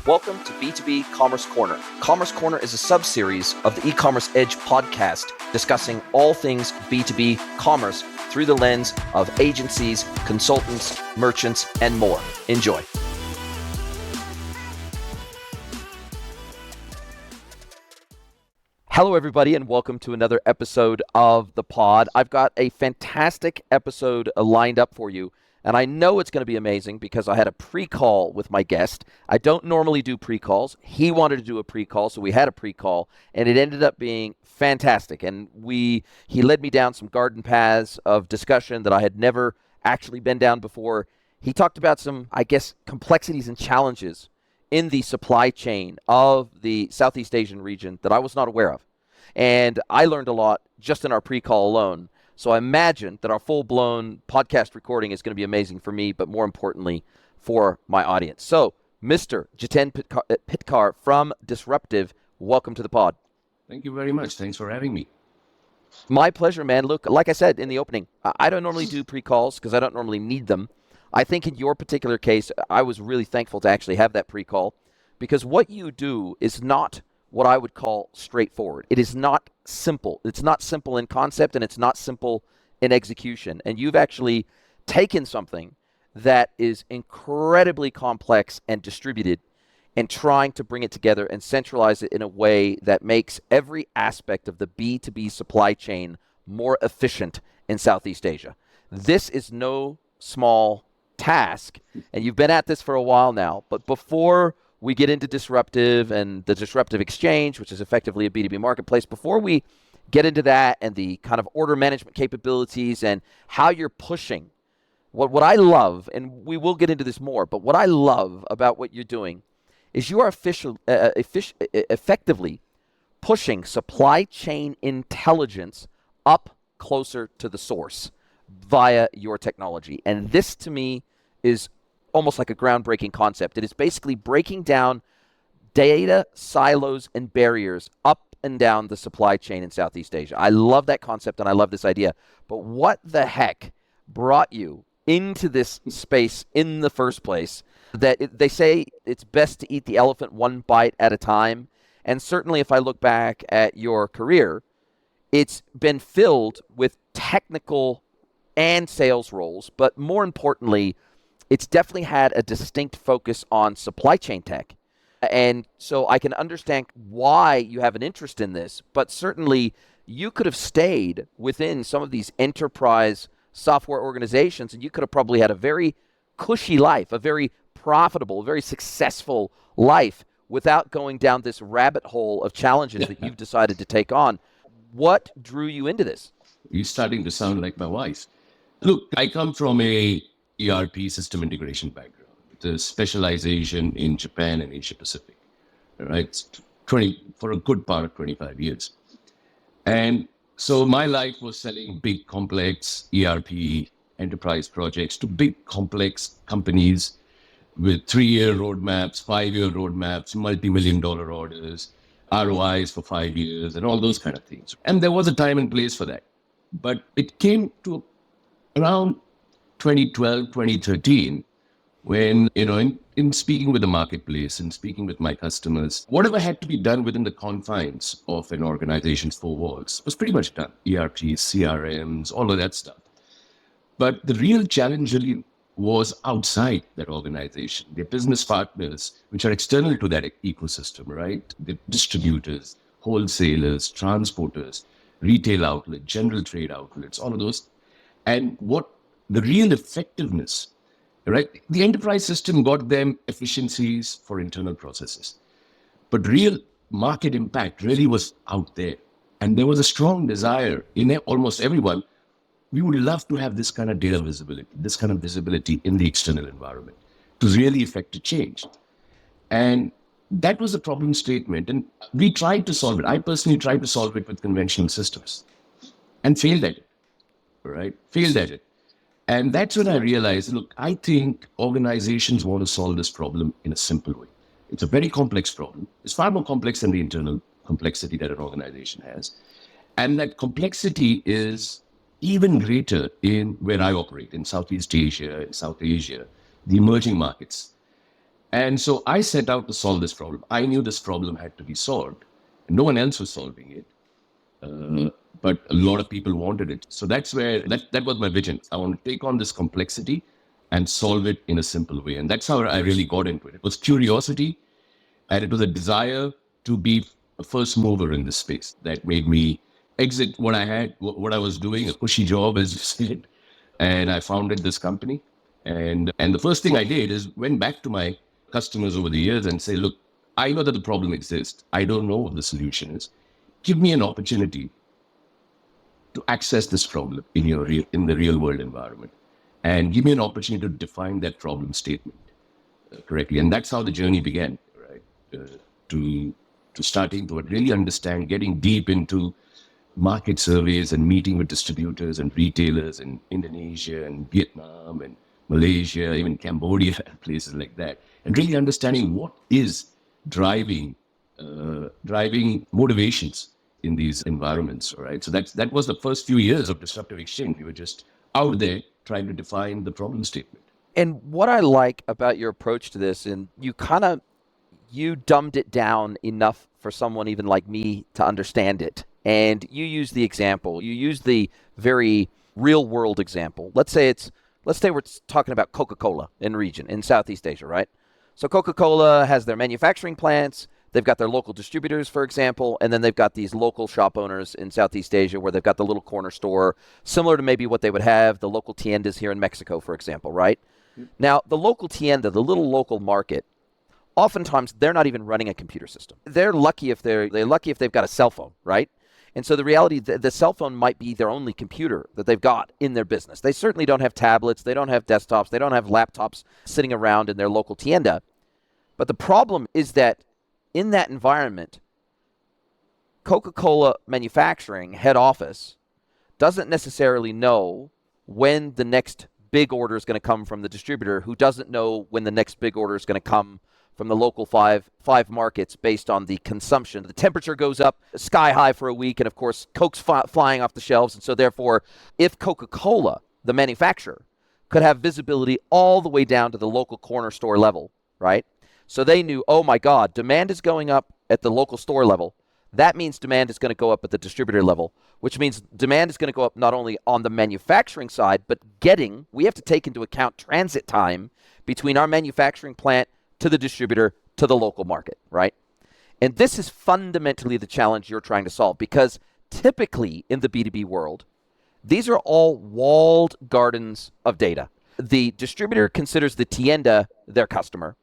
Welcome to B2B Commerce Corner. Commerce Corner is a sub-series of the E-commerce Edge podcast discussing all things B2B commerce through the lens of agencies, consultants, merchants, and more. Enjoy. Hello, everybody, and welcome to another episode of the pod. I've got a fantastic episode lined up for you. And I know it's going to be amazing because I had a pre-call with my guest. I don't normally do pre-calls. He wanted to do a pre-call, so we had a pre-call, and it ended up being fantastic. And he led me down some garden paths of discussion that I had never actually been down before. He talked about some, complexities and challenges in the supply chain of the Southeast Asian region that I was not aware of. And I learned a lot just in our pre-call alone. So I imagine that our full-blown podcast recording is going to be amazing for me, but more importantly, for my audience. So, Mr. Jiten Pitkar from Disrptiv, welcome to the pod. Thank you very much. Thanks for having me. My pleasure, man. Look, like I said in the opening, I don't normally do pre-calls because I don't normally need them. I think in your particular case, I was really thankful to actually have that pre-call because what you do is not what I would call straightforward. It is not simple. It's not simple in concept and it's not simple in execution. And you've actually taken something that is incredibly complex and distributed and trying to bring it together and centralize it in a way that makes every aspect of the B2B supply chain more efficient in Southeast Asia. This is no small task, and you've been at this for a while now. But before we get into Disrptiv and the Disrptiv Exchange, which is effectively a B2B marketplace. Before we get into that and the kind of order management capabilities and how you're pushing, what I love, and we will get into this more, but what I love about what you're doing is you are effectively pushing supply chain intelligence up closer to the source via your technology. And this, to me, is almost like a groundbreaking concept. It is basically breaking down data silos and barriers up and down the supply chain in Southeast Asia. I love that concept and I love this idea. But what the heck brought you into this space in the first place? They say it's best to eat the elephant one bite at a time. And certainly if I look back at your career, it's been filled with technical and sales roles, but more importantly, it's definitely had a distinct focus on supply chain tech. And so I can understand why you have an interest in this, but certainly you could have stayed within some of these enterprise software organizations and you could have probably had a very cushy life, a very profitable, very successful life without going down this rabbit hole of challenges that you've decided to take on. What drew you into this? You're starting to sound like my wife. Look, I come from a ERP system integration background, the specialization in Japan and Asia Pacific, right? For a good part of 25 years. And so my life was selling big, complex ERP enterprise projects to big, complex companies with 3-year roadmaps, 5-year roadmaps, multi-million-dollar orders, ROIs for 5 years, and all those kind of things. And there was a time and place for that. But it came to around 2012, 2013, when, in speaking with the marketplace and speaking with my customers, whatever had to be done within the confines of an organization's four walls was pretty much done. ERPs, CRMs, all of that stuff. But the real challenge really was outside that organization. Their business partners, which are external to that ecosystem, right? The distributors, wholesalers, transporters, retail outlets, general trade outlets, all of those. And what the real effectiveness, right? The enterprise system got them efficiencies for internal processes. But real market impact really was out there. And there was a strong desire in almost everyone. We would love to have this kind of data visibility, this kind of visibility in the external environment to really effect a change. And that was a problem statement. And we tried to solve it. I personally tried to solve it with conventional systems and failed at it, right? Failed at it. And that's when I realized, look, I think organizations want to solve this problem in a simple way. It's a very complex problem. It's far more complex than the internal complexity that an organization has. And that complexity is even greater in where I operate, in Southeast Asia, in South Asia, the emerging markets. And so I set out to solve this problem. I knew this problem had to be solved. No one else was solving it. But a lot of people wanted it. So that's where, that was my vision. I want to take on this complexity and solve it in a simple way. And that's how I really got into it. It was curiosity, and it was a desire to be a first mover in this space that made me exit what I had, what I was doing, a cushy job, as you said. And I founded this company. And the first thing I did is went back to my customers over the years and say, look, I know that the problem exists. I don't know what the solution is. Give me an opportunity to access this problem in the real world environment, and give me an opportunity to define that problem statement correctly. And that's how the journey began, right? To starting to really understand, getting deep into market surveys and meeting with distributors and retailers in Indonesia and Vietnam and Malaysia, even Cambodia, places like that, and really understanding what is driving motivations in these environments, all right? So that was the first few years of Disruptive Exchange. We were just out there trying to define the problem statement. And what I like about your approach to this, and you dumbed it down enough for someone even like me to understand it. And you use the very real world example. Let's say we're talking about Coca-Cola in Southeast Asia, right? So Coca-Cola has their manufacturing plants. They've got their local distributors, for example, and then they've got these local shop owners in Southeast Asia where they've got the little corner store, similar to maybe what they would have, the local tiendas here in Mexico, for example, right? Mm-hmm. Now, the local tienda, the little local market, oftentimes they're not even running a computer system. They're lucky if they've got a cell phone, right? And so the reality, the cell phone might be their only computer that they've got in their business. They certainly don't have tablets. They don't have desktops. They don't have laptops sitting around in their local tienda. But the problem is that in that environment, Coca-Cola manufacturing head office doesn't necessarily know when the next big order is going to come from the distributor, who doesn't know when the next big order is going to come from the local five markets based on the consumption. The temperature goes up sky high for a week, and of course, Coke's flying off the shelves. And so therefore, if Coca-Cola, the manufacturer, could have visibility all the way down to the local corner store level, right? So they knew, oh my God, demand is going up at the local store level. That means demand is going to go up at the distributor level, which means demand is going to go up not only on the manufacturing side, but we have to take into account transit time between our manufacturing plant to the distributor to the local market, right? And this is fundamentally the challenge you're trying to solve, because typically in the B2B world, these are all walled gardens of data. The distributor considers the tienda their customer.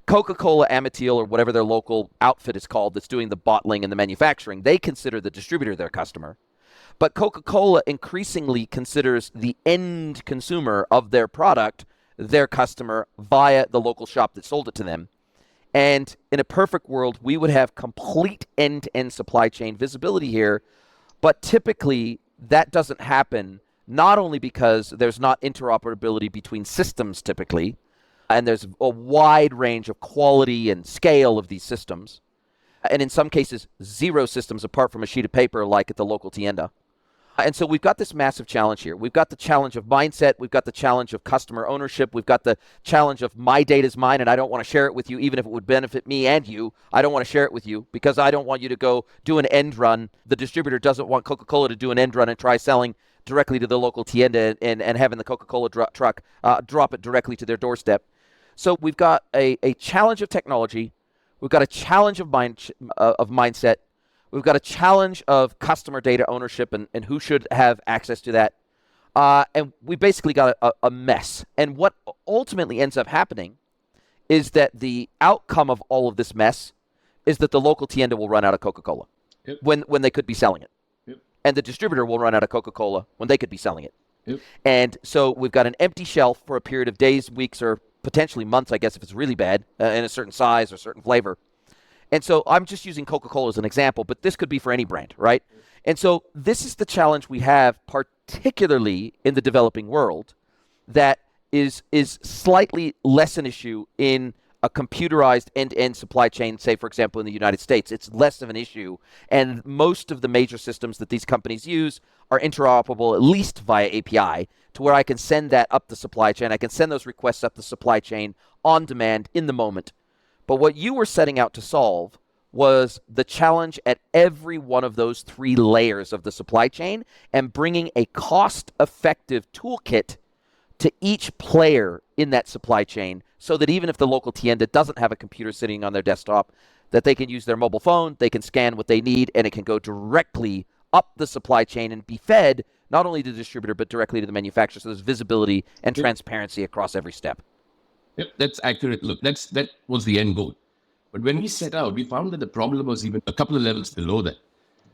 Coca-Cola, Amatil, or whatever their local outfit is called that's doing the bottling and the manufacturing, they consider the distributor their customer. But Coca-Cola increasingly considers the end consumer of their product their customer via the local shop that sold it to them. And in a perfect world, we would have complete end-to-end supply chain visibility here. But typically, that doesn't happen, not only because there's not interoperability between systems typically, and there's a wide range of quality and scale of these systems, and in some cases, zero systems apart from a sheet of paper like at the local tienda. And so we've got this massive challenge here. We've got the challenge of mindset. We've got the challenge of customer ownership. We've got the challenge of my data's mine, and I don't want to share it with you, even if it would benefit me and you. I don't want to share it with you because I don't want you to go do an end run. The distributor doesn't want Coca-Cola to do an end run and try selling directly to the local tienda and having the Coca-Cola truck drop it directly to their doorstep. So we've got a challenge of technology. We've got a challenge of mindset. We've got a challenge of customer data ownership and who should have access to that. And we basically got a mess. And what ultimately ends up happening is that the outcome of all of this mess is that the local tienda will run out of Coca-Cola when they could be selling it. Yep. And the distributor will run out of Coca-Cola when they could be selling it. Yep. And so we've got an empty shelf for a period of days, weeks, or potentially months, I guess, if it's really bad, in a certain size or certain flavor. And so I'm just using Coca-Cola as an example, but this could be for any brand, right? And so this is the challenge we have, particularly in the developing world, that is slightly less an issue in a computerized end-to-end supply chain, say, for example, in the United States, it's less of an issue. And most of the major systems that these companies use are interoperable, at least via API, to where I can send that up the supply chain. I can send those requests up the supply chain on demand in the moment. But what you were setting out to solve was the challenge at every one of those 3 layers of the supply chain and bringing a cost-effective toolkit to each player in that supply chain, so that even if the local tienda doesn't have a computer sitting on their desktop, that they can use their mobile phone, they can scan what they need, and it can go directly up the supply chain and be fed not only to the distributor, but directly to the manufacturer. So there's visibility and transparency across every step. Yep, that's accurate. Look, that was the end goal. But when we set out, we found that the problem was even a couple of levels below that.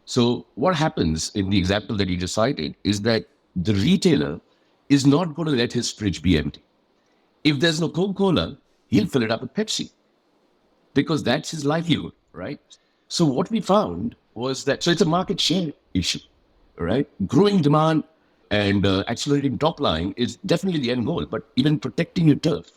So what happens in the example that you just cited is that the retailer is not going to let his fridge be empty. If there's no Coca-Cola, he'll fill it up with Pepsi because that's his livelihood, right? So what we found was that, so it's a market share issue, right? Growing demand and accelerating top line is definitely the end goal, but even protecting your turf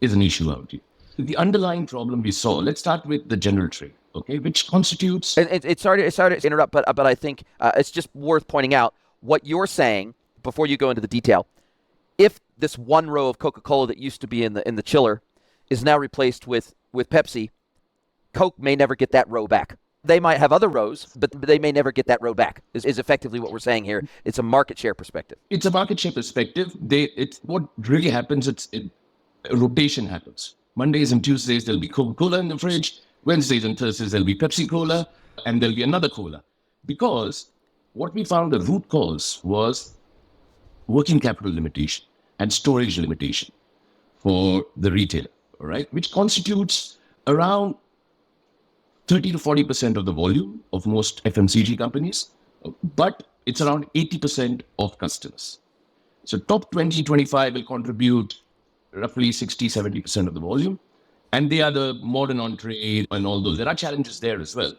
is an issue out here. The underlying problem we saw, let's start with the general trade, okay, which constitutes... It's sorry to interrupt, but I think it's just worth pointing out what you're saying before you go into the detail. If this one row of Coca-Cola that used to be in the chiller is now replaced with Pepsi, Coke may never get that row back. They might have other rows, but they may never get that row back, is effectively what we're saying here. It's a market share perspective. It's a market share perspective. It's what really happens, rotation happens. Mondays and Tuesdays, there'll be Coca-Cola in the fridge. Wednesdays and Thursdays, there'll be Pepsi-Cola, and there'll be another cola. Because what we found the root cause was working capital limitation and storage limitation for the retailer, all right, which constitutes around 30 to 40% of the volume of most FMCG companies, but it's around 80% of customers. So top 20, 25 will contribute roughly 60, 70% of the volume. And they are the modern on-trade and all those. There are challenges there as well.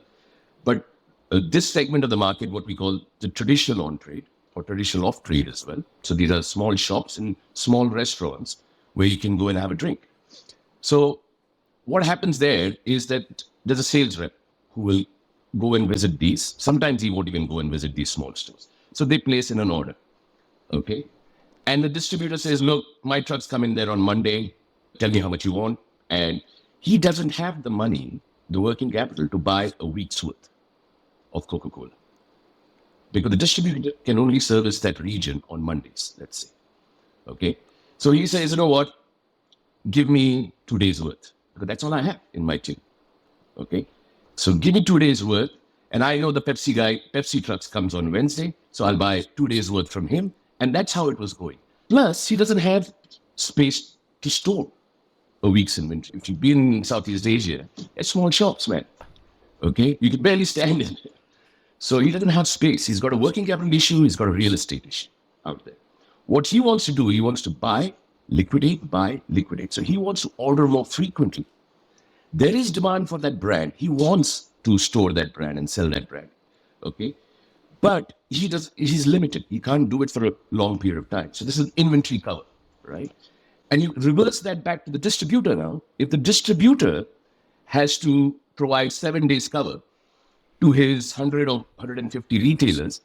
But this segment of the market, what we call the traditional on-trade or traditional off-trade as well. So these are small shops and small restaurants where you can go and have a drink. So what happens there is that there's a sales rep who will go and visit these. Sometimes he won't even go and visit these small stores. So they place in an order, okay? And the distributor says, look, my trucks come in there on Monday. Tell me how much you want. And he doesn't have the money, the working capital, to buy a week's worth of Coca-Cola. Because the distributor can only service that region on Mondays, let's say. Okay? So he says, you know what? Give me 2 days worth. Because that's all I have in my tin. Okay? So give me 2 days worth. And I know the Pepsi guy, Pepsi trucks comes on Wednesday. So I'll buy 2 days worth from him. And that's how it was going. Plus, he doesn't have space to store a week's inventory. If you've been in Southeast Asia, it's small shops, man. Okay? You can barely stand in. So he doesn't have space. He's got a working capital issue. He's got a real estate issue out there. What he wants to do, he wants to buy, liquidate. So he wants to order more frequently. There is demand for that brand. He wants to store that brand and sell that brand. Okay? But he's limited. He can't do it for a long period of time. So this is inventory cover, right? And you reverse that back to the distributor now. If the distributor has to provide 7 days cover to his 100 or 150 retailers,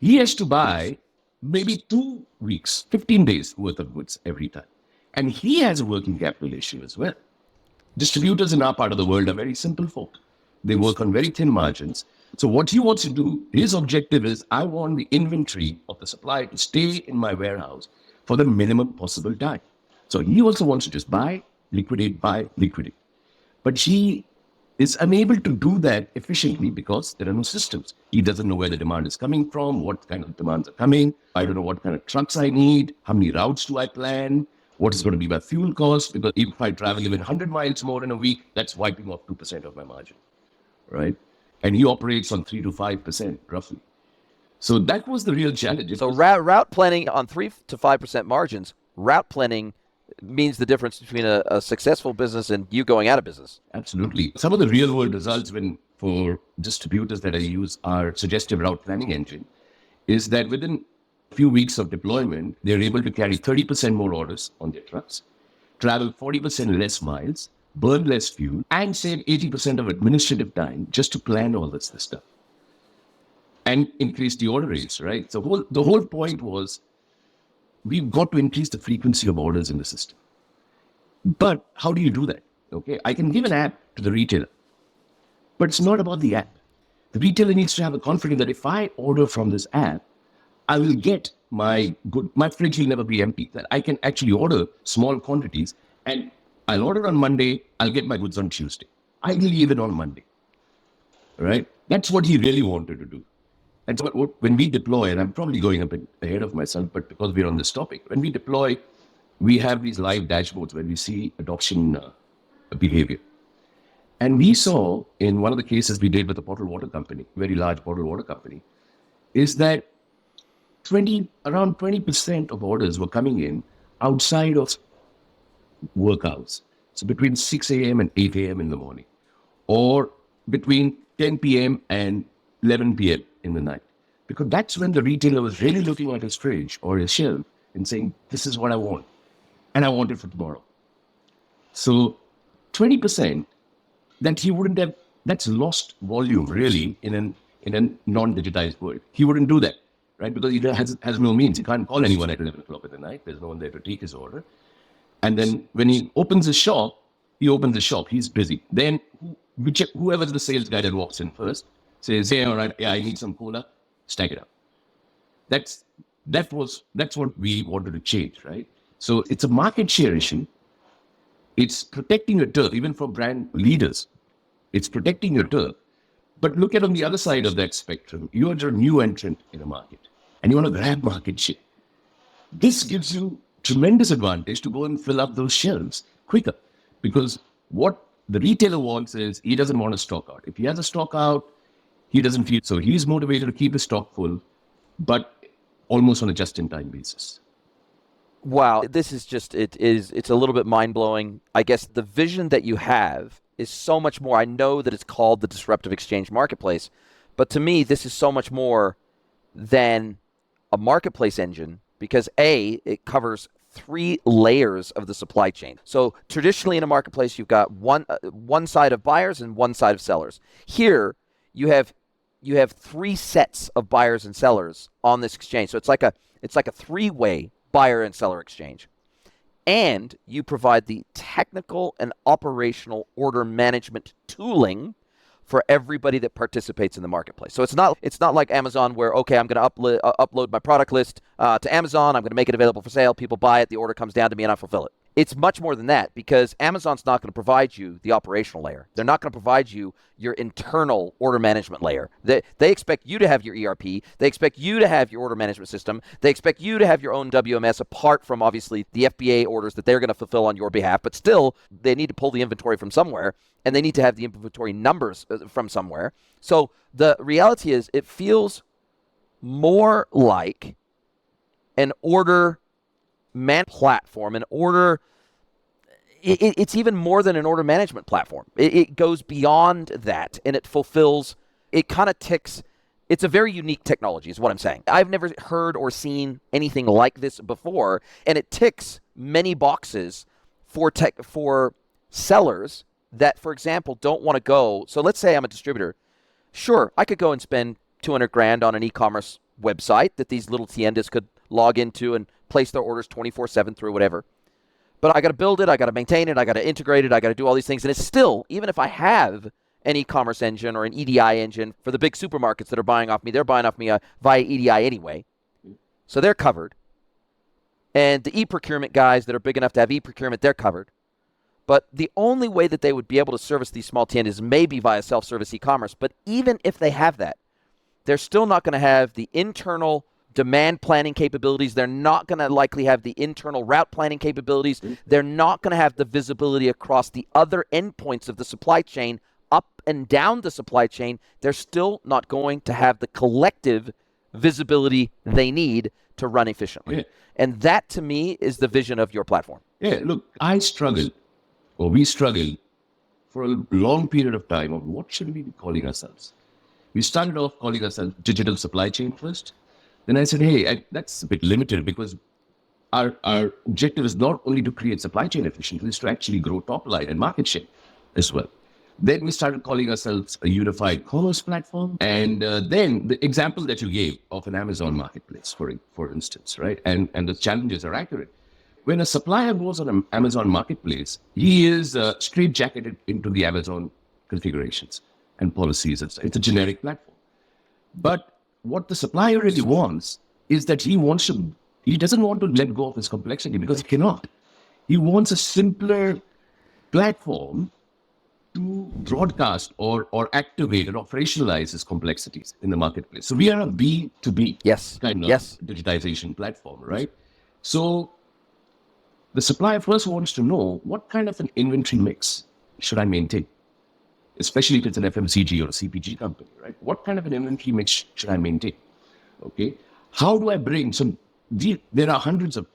he has to buy maybe 2 weeks, 15 days worth of goods every time. And he has a working capital issue as well. Distributors in our part of the world are very simple folk. They work on very thin margins. So what he wants to do, his objective is, I want the inventory of the supply to stay in my warehouse for the minimum possible time. So he also wants to just buy, liquidate. But he is unable to do that efficiently because there are no systems. He doesn't know where the demand is coming from, what kind of demands are coming. I don't know what kind of trucks I need, how many routes do I plan, what is going to be my fuel cost, because if I travel even 100 miles more in a week, that's wiping off 2% of my margin, right? And he operates on 3 to 5% roughly. So that was the real challenge. So route planning on 3 to 5% margins, route planning means the difference between a successful business and you going out of business. Absolutely. Some of the real world results for distributors that I use our suggestive route planning engine is that within a few weeks of deployment, they're able to carry 30% more orders on their trucks, travel 40% less miles, burn less fuel, and save 80% of administrative time just to plan all this stuff and increase the order rates, right? So the whole point was we've got to increase the frequency of orders in the system. But how do you do that? Okay, I can give an app to the retailer, but it's not about the app. The retailer needs to have the confidence that if I order from this app, I will get my fridge will never be empty. That I can actually order small quantities and I'll order on Monday, I'll get my goods on Tuesday. Ideally even on Monday, right? That's what he really wanted to do. And so when we deploy, and I'm probably going a bit ahead of myself, but because we're on this topic, when we deploy, we have these live dashboards where we see adoption behavior. And we saw in one of the cases we did with a bottled water company, very large bottled water company, is that around 20% of orders were coming in outside of work hours. So between 6 a.m. and 8 a.m. in the morning, or between 10 p.m. and 11 p.m. in the night. Because that's when the retailer was really looking at his fridge or his shelf and saying, this is what I want. And I want it for tomorrow. So 20% that he wouldn't have, that's lost volume really in a non-digitized world. He wouldn't do that, right? Because he has no means. He can't call anyone at 11 o'clock in the night. There's no one there to take his order. And then when he opens his shop, he's busy. Then whoever the sales guy that walks in first says, hey, all right, yeah, I need some cola, stack it up. That's what we wanted to change, right? So it's a market share issue. It's protecting your turf, even for brand leaders. It's protecting your turf. But look at on the other side of that spectrum, you're a new entrant in a market and you want to grab market share. This gives you tremendous advantage to go and fill up those shelves quicker, because what the retailer wants is he doesn't want to stock out. If he has a stock out, he doesn't feel so. He's motivated to keep his stock full, but almost on a just-in-time basis. Wow, this is just, it's a little bit mind-blowing. I guess the vision that you have is so much more. I know that it's called the Disruptive Exchange Marketplace, but to me, this is so much more than a marketplace engine, because A, it covers 3 layers of the supply chain. So traditionally in a marketplace, you've got one side of buyers and one side of sellers. Here, you have 3 sets of buyers and sellers on this exchange. So it's like a 3-way buyer and seller exchange. And you provide the technical and operational order management tooling for everybody that participates in the marketplace. So it's not like Amazon where, okay, I'm going to upload my product list to Amazon. I'm going to make it available for sale. People buy it. The order comes down to me and I fulfill it. It's much more than that, because Amazon's not going to provide you the operational layer. They're not going to provide you your internal order management layer. They expect you to have your ERP. They expect you to have your order management system. They expect you to have your own WMS apart from, obviously, the FBA orders that they're going to fulfill on your behalf. But still, they need to pull the inventory from somewhere, and they need to have the inventory numbers from somewhere. So the reality is it feels more like an order platform, it's even more than an order management platform. It goes beyond that, and it kind of ticks. It's a very unique technology is what I'm saying. I've never heard or seen anything like this before, and it ticks many boxes for sellers that, for example, don't want to go. So let's say I'm a distributor. Sure, I could go and spend $200,000 on an e-commerce website that these little tiendas could log into and place their orders 24/7 through whatever. But I got to build it, I got to maintain it, I got to integrate it, I got to do all these things. And it's still, even if I have an e-commerce engine or an EDI engine for the big supermarkets that are buying off me, they're buying off me via EDI anyway. So they're covered. And the e-procurement guys that are big enough to have e-procurement, they're covered. But the only way that they would be able to service these small tiendas may be via self-service e-commerce. But even if they have that, they're still not going to have the internal demand planning capabilities. They're not going to likely have the internal route planning capabilities. They're not going to have the visibility across the other endpoints of the supply chain, up and down the supply chain. They're still not going to have the collective visibility they need to run efficiently. Yeah. And that, to me, is the vision of your platform. Yeah, look, we struggled for a long period of time of what should we be calling ourselves. We started off calling ourselves digital supply chain first. Then I said, hey, that's a bit limited, because our objective is not only to create supply chain efficiency, it's to actually grow top line and market share as well. Then we started calling ourselves a unified commerce platform. And then the example that you gave of an Amazon marketplace, for instance, right? And the challenges are accurate. When a supplier goes on an Amazon marketplace, he is straitjacketed into the Amazon configurations and policies. It's a generic platform. But what the supplier really wants is that he doesn't want to let go of his complexity because he cannot. He wants a simpler platform to broadcast or activate and operationalize his complexities in the marketplace. So we are a B2B kind of digitization platform, right? So the supplier first wants to know what kind of an inventory mix should I maintain, especially if it's an FMCG or a CPG company, right? What kind of an inventory mix should I maintain? Okay. How do I bring there are hundreds of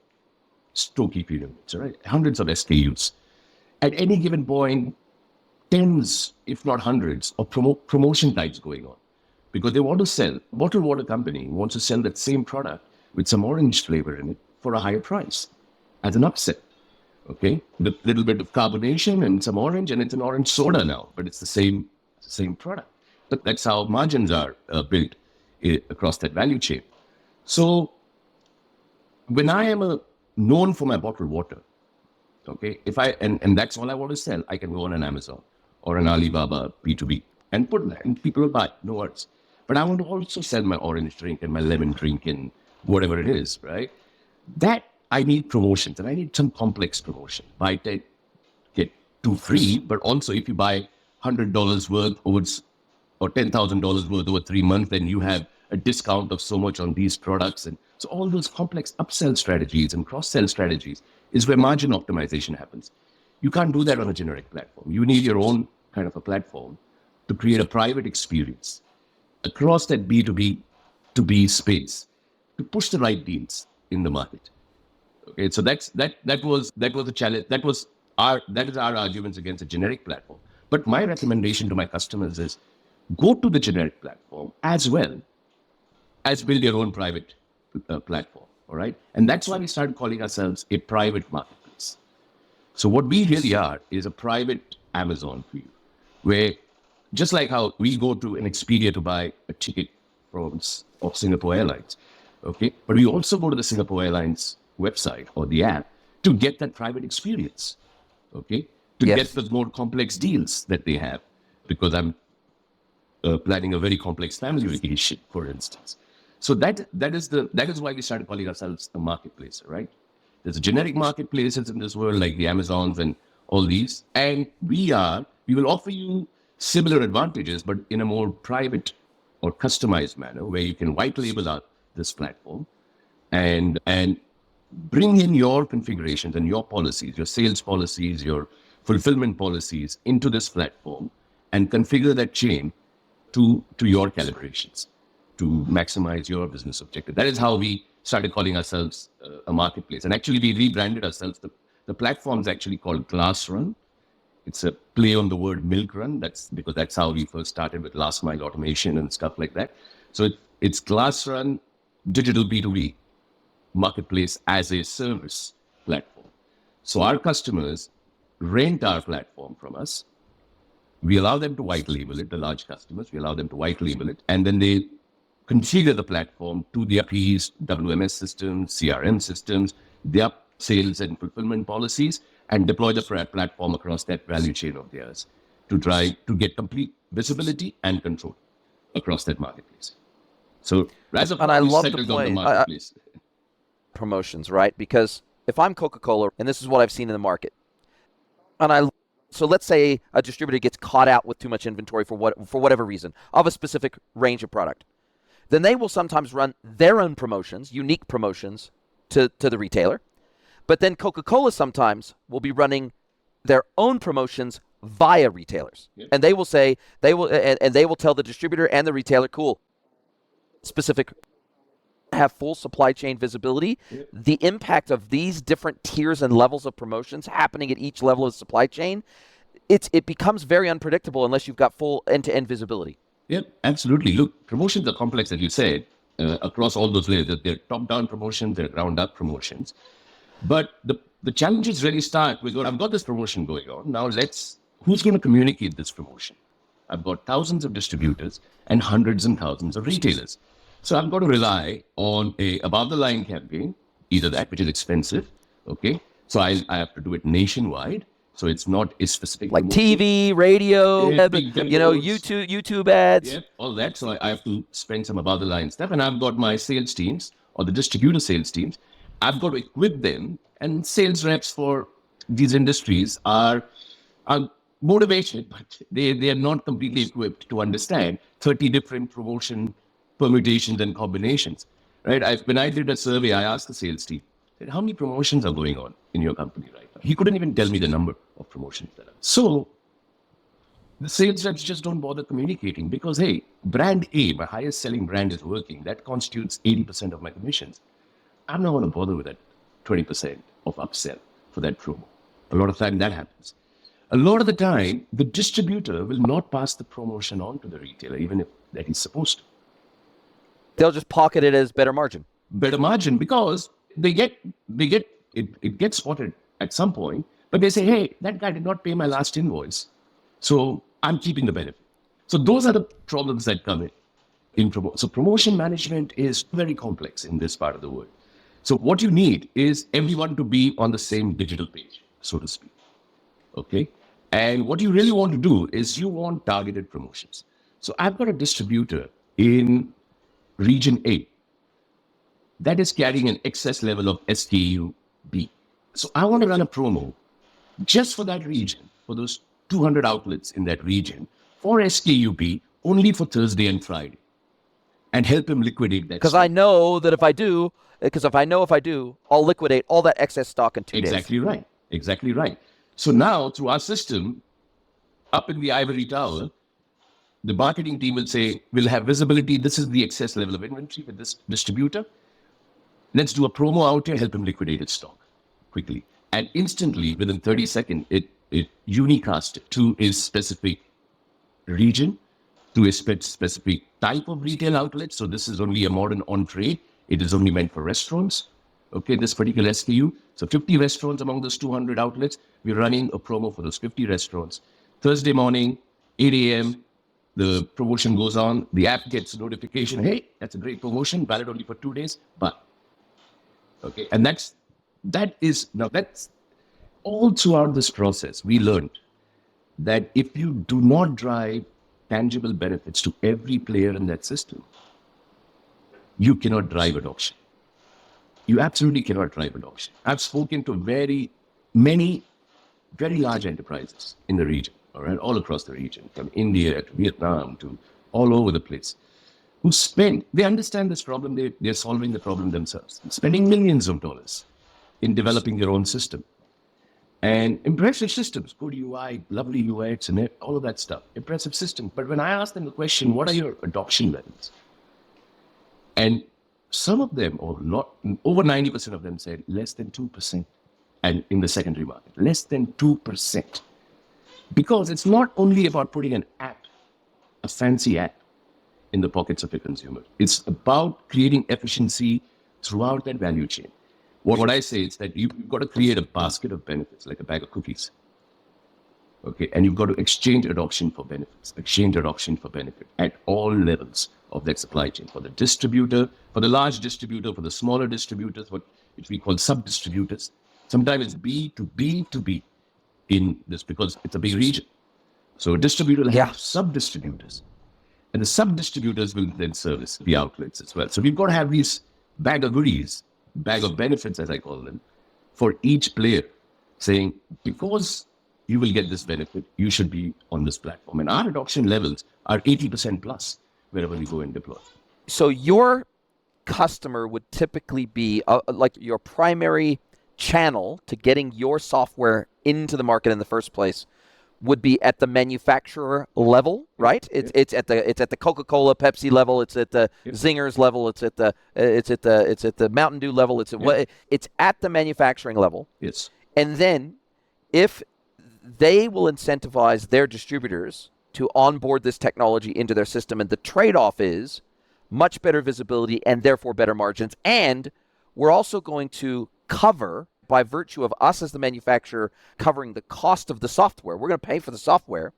storekeeping units, right? Hundreds of SKUs. At any given point, tens, if not hundreds, of promotion types going on because they want to sell. Bottled water company wants to sell that same product with some orange flavor in it for a higher price as an upsell. Okay, the little bit of carbonation and some orange, and it's an orange soda now, but it's the same product. But that's how margins are built across that value chain. So when I am known for my bottled water, okay, and that's all I want to sell, I can go on an Amazon or an Alibaba B2B and put that, and people will buy, no worries. But I want to also sell my orange drink and my lemon drink and whatever it is, right? That I need promotions, and I need some complex promotion. Buy 10, get 2 free, but also if you buy $100 worth or $10,000 worth over 3 months, then you have a discount of so much on these products. And so all those complex upsell strategies and cross-sell strategies is where margin optimization happens. You can't do that on a generic platform. You need your own kind of a platform to create a private experience across that B2B to B space to push the right deals in the market. Okay, so that was the challenge. That is our arguments against a generic platform. But my recommendation to my customers is go to the generic platform as well as build your own private platform. All right, and that's why we started calling ourselves a private marketplace. So what we really are is a private Amazon for you, where just like how we go to an Expedia to buy a ticket of Singapore Airlines, okay, but we also go to the Singapore Airlines website or the app to get that private experience, okay, to get the more complex deals that they have, because I'm planning a very complex family vacation, for instance. So that is why we started calling ourselves a marketplace, right? There's generic marketplaces in this world like the Amazons and all these, and we will offer you similar advantages, but in a more private or customized manner, where you can white label out this platform and bring in your configurations and your policies, your sales policies, your fulfillment policies into this platform and configure that chain to your calibrations to maximize your business objective. That is how we started calling ourselves a marketplace. And actually, we rebranded ourselves. The platform is actually called glassRUN. It's a play on the word milk run. That's because that's how we first started with last mile automation and stuff like that. So it's glassRUN digital B2B marketplace as a service platform. So our customers rent our platform from us. We allow them to white label it, the large customers. We allow them to white label it, and then they configure the platform to their PEs, WMS systems, CRM systems, their sales and fulfillment policies, and deploy the platform across that value chain of theirs to get complete visibility and control across that marketplace. So as of and I love settled on the marketplace. Promotions, right? Because if I'm Coca-Cola, and this is what I've seen in the market, so let's say a distributor gets caught out with too much inventory for whatever reason of a specific range of product, then they will sometimes run their own promotions, unique promotions to the retailer. But then Coca-Cola sometimes will be running their own promotions via retailers. Yep. And they will say, they will tell the distributor and the retailer, cool, specific, have full supply chain visibility. Yep. The impact of these different tiers and levels of promotions happening at each level of the supply chain, it becomes very unpredictable unless you've got full end-to-end visibility. Yep, absolutely. Look, promotions are complex, as you said, across all those layers. They're top-down promotions, they're ground-up promotions. But the challenges really start with, I've got this promotion going on. Now who's going to communicate this promotion? I've got thousands of distributors and hundreds and thousands of retailers. So I've got to rely on a above the line campaign, either that, which is expensive. Okay. So I have to do it nationwide. So it's not a specific like promotion. TV, radio, Yeah, YouTube ads. Yep, all that. So I have to spend some above the line stuff. And I've got my sales teams or the distributor sales teams. I've got to equip them. And sales reps for these industries are motivated, but they are not completely equipped to understand 30 different promotion permutations and combinations. Right? When I did a survey, I asked the sales team, how many promotions are going on in your company right now? He couldn't even tell me the number of promotions that are. So the sales reps just don't bother communicating because, hey, brand A, my highest selling brand, is working. That constitutes 80% of my commissions. I'm not going to bother with that 20% of upsell for that promo. A lot of time that happens. A lot of the time, the distributor will not pass the promotion on to the retailer, even if that he's supposed to. They'll just pocket it as better margin. Better margin because it gets spotted at some point, but they say, hey, that guy did not pay my last invoice, so I'm keeping the benefit. So those are the problems that come in promotion. So promotion management is very complex in this part of the world. So what you need is everyone to be on the same digital page, so to speak. Okay? And what you really want to do is you want targeted promotions. So I've got a distributor in region A that is carrying an excess level of SKU B. So I want to run a promo just for that region, for those 200 outlets in that region, for SKU B, only for Thursday and Friday, and help him liquidate that. Because I know that if I do, I'll liquidate all that excess stock in 2 days. Exactly right. Exactly right. So now, through our system, up in the ivory tower, the marketing team will say, we'll have visibility. This is the excess level of inventory with this distributor. Let's do a promo out here, help him liquidate its stock quickly. And instantly, within 30 seconds, it unicast it to a specific region, to a specific type of retail outlet. So this is only a modern on-trade. It is only meant for restaurants. Okay, this particular SKU. So 50 restaurants among those 200 outlets. We're running a promo for those 50 restaurants. Thursday morning, 8 a.m., the promotion goes on. The app gets a notification. Hey, that's a great promotion, valid only for 2 days. But, okay, and that's all throughout this process. We learned that if you do not drive tangible benefits to every player in that system, you cannot drive adoption. You absolutely cannot drive adoption. I've spoken to many very large enterprises in the region, all right, all across the region, from India to Vietnam to all over the place, they understand this problem, they're solving the problem themselves, spending millions of dollars in developing their own system. And impressive systems, good UI, lovely UX, and all of that stuff, impressive systems. But when I ask them the question, what are your adoption levels? And some of them, over 90% of them said less than 2%. And in the secondary market, less than 2%. Because it's not only about putting an app, a fancy app, in the pockets of a consumer. It's about creating efficiency throughout that value chain. What I say is that you've got to create a basket of benefits, like a bag of cookies. Okay, and you've got to exchange adoption for benefits, at all levels of that supply chain. For the distributor, for the large distributor, for the smaller distributors, which we call sub-distributors. Sometimes it's B2B in this because it's a big region. So a distributor will have sub-distributors. And the sub-distributors will then service the outlets as well. So we've got to have these bag of goodies, bag of benefits, as I call them, for each player, saying, because you will get this benefit, you should be on this platform. And our adoption levels are 80% plus wherever we go and deploy. So your customer would typically be like your primary channel to getting your software into the market in the first place would be at the manufacturer level, right? It's at the Coca-Cola, Pepsi level. It's at the Zingers level. It's at the Mountain Dew level. It's at the manufacturing level. Yes. And then, if they will incentivize their distributors to onboard this technology into their system, and the trade-off is much better visibility and therefore better margins, and we're also going to cover by virtue of us as the manufacturer covering the cost of the software, we're going to pay for the software.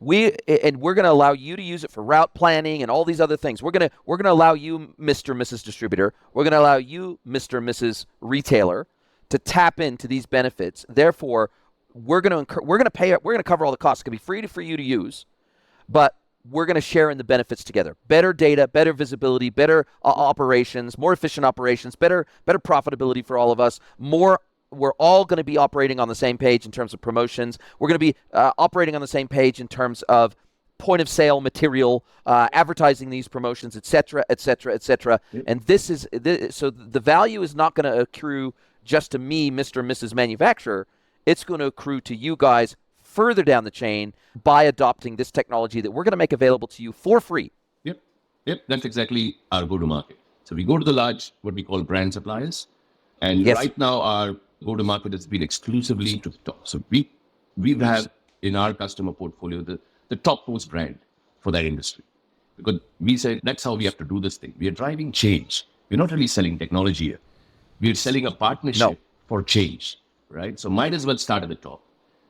We're going to allow you to use it for route planning and all these other things. We're going to allow you, Mr. and Mrs. Distributor, we're going to allow you, Mr. and Mrs. Retailer, to tap into these benefits. Therefore, we're going to cover all the costs. It's going to be free for you to use, but we're going to share in the benefits together. Better data, better visibility, better operations, more efficient operations, better profitability for all of us, we're all going to be operating on the same page in terms of promotions. We're going to be operating on the same page in terms of point of sale material, advertising these promotions, et cetera, et cetera, et cetera. Yep. And so the value is not going to accrue just to me, Mr. and Mrs. Manufacturer. It's going to accrue to you guys further down the chain by adopting this technology that we're going to make available to you for free. Yep. That's exactly our go-to-market. So we go to the large, what we call brand suppliers. And right now our go-to-market has been exclusively to the top. So we have in our customer portfolio the topmost brand for that industry. Because we said that's how we have to do this thing. We are driving change. We're not really selling technology here. We're selling a partnership for change, right? So might as well start at the top.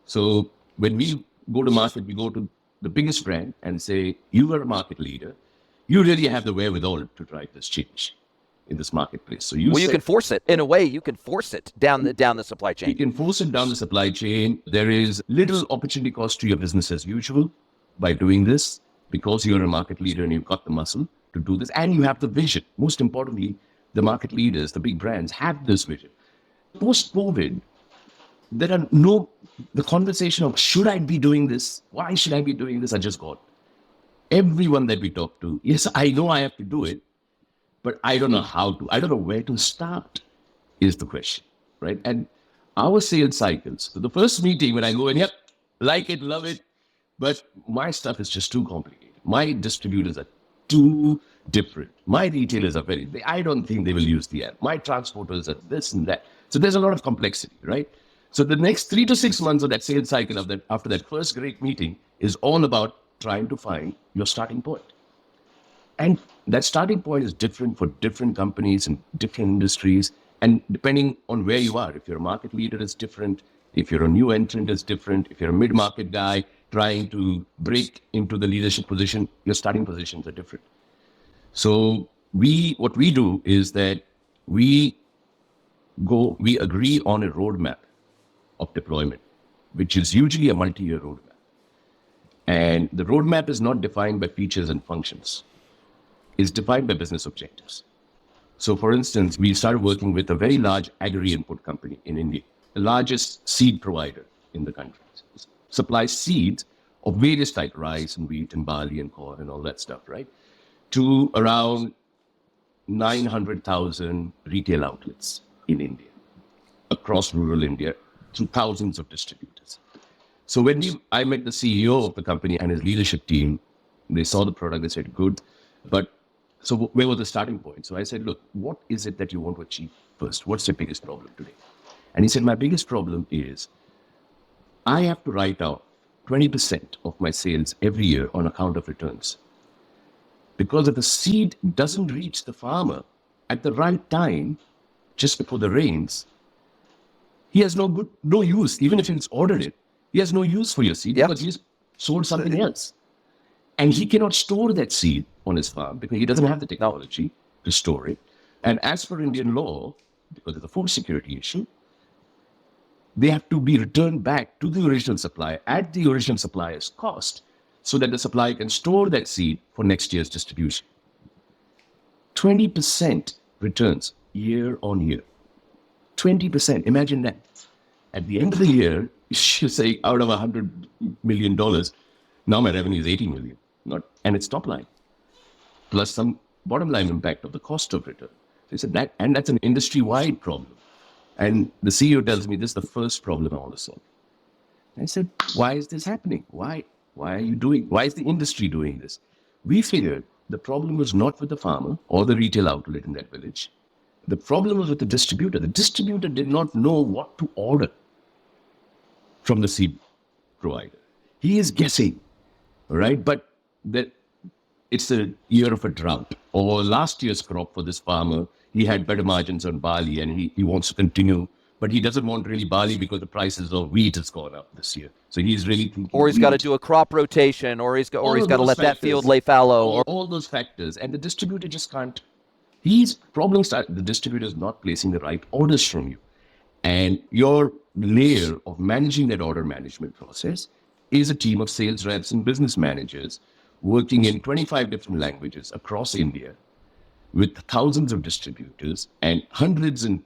So when we go to market, we go to the biggest brand and say, you are a market leader. You really have the wherewithal to drive this change in this marketplace. So you can force it. In a way, you can force it down the supply chain. You can force it down the supply chain. There is little opportunity cost to your business as usual by doing this because you're a market leader and you've got the muscle to do this and you have the vision. Most importantly, the market leaders, the big brands have this vision. Post-COVID, the conversation of should I be doing this? Why should I be doing this? I just got everyone that we talk to. Yes, I know I have to do it, but I don't know how to. I don't know where to start is the question, right? And our sales cycles. So the first meeting when I go in, yep, like it, love it, but my stuff is just too complicated. My distributors are too different. My retailers are I don't think they will use the app. My transporters are this and that. So there's a lot of complexity, right? So the next 3 to 6 months of that sales cycle after that first great meeting is all about trying to find your starting point. And that starting point is different for different companies and different industries. And depending on where you are, if you're a market leader, it's different. If you're a new entrant, it's different. If you're a mid-market guy trying to break into the leadership position, your starting positions are different. So what we do is that we agree on a roadmap of deployment, which is usually a multi-year roadmap. And the roadmap is not defined by features and functions. It's defined by business objectives. So for instance, we started working with a very large agri-input company in India, the largest seed provider in the country. Supplies seeds of various types, rice and wheat and barley and corn and all that stuff, right? To around 900,000 retail outlets in India, across rural India, through thousands of distributors. So when I met the CEO of the company and his leadership team, they saw the product, they said, good. But so where was the starting point? So I said, look, what is it that you want to achieve first? What's your biggest problem today? And he said, my biggest problem is I have to write out 20% of my sales every year on account of returns. Because if the seed doesn't reach the farmer at the right time, just before the rains, he has no use. Even if he's ordered it, he has no use for your seed because he's sold something else. And he cannot store that seed on his farm because he doesn't have the technology to store it. And as per Indian law, because of the food security issue, they have to be returned back to the original supplier at the original supplier's cost so that the supplier can store that seed for next year's distribution. 20% returns year on year. 20%. Imagine that. At the end of the year, you say out of $100 million, now my revenue is 80 million. And it's top line. Plus some bottom line impact of the cost of return. So he said that's an industry-wide problem. And the CEO tells me this is the first problem I want to solve. And I said, why is this happening? Why is the industry doing this? We figured the problem was not with the farmer or the retail outlet in that village. The problem was with the distributor. The distributor did not know what to order from the seed provider. He is guessing, right? But it's a year of a drought. Or last year's crop for this farmer, he had better margins on barley and he wants to continue but he doesn't want really barley because the prices of wheat has gone up this year. So he's really thinking Or he's got to wheat. do a crop rotation, or he's got All of to those let that field factors, lay fallow. all those factors, and the distributor just can't. He's problem start. The distributor is not placing the right orders from you, and your layer of managing that order management process is a team of sales reps and business managers working in 25 different languages across India, with thousands of distributors and hundreds and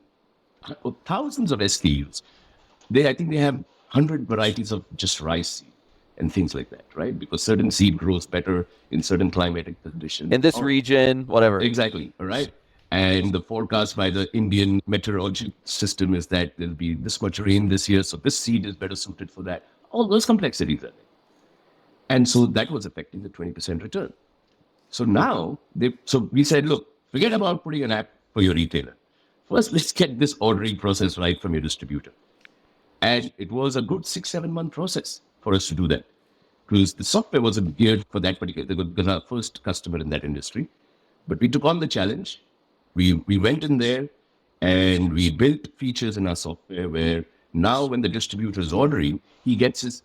thousands of SKUs. I think they have 100 varieties of just rice seed and things like that, right? Because certain seed grows better in certain climatic conditions. In this region, whatever. Exactly, all right? And the forecast by the Indian meteorology system is that there'll be this much rain this year, so this seed is better suited for that. All those complexities are there. And so that was affecting the 20% return. So now, so we said, look, forget about putting an app for your retailer. First, let's get this ordering process right from your distributor. And it was a good 6-7 month process for us to do that. Because the software wasn't geared for that particular, because our first customer in that industry. But we took on the challenge. We went in there and we built features in our software where now when the distributor is ordering, he gets,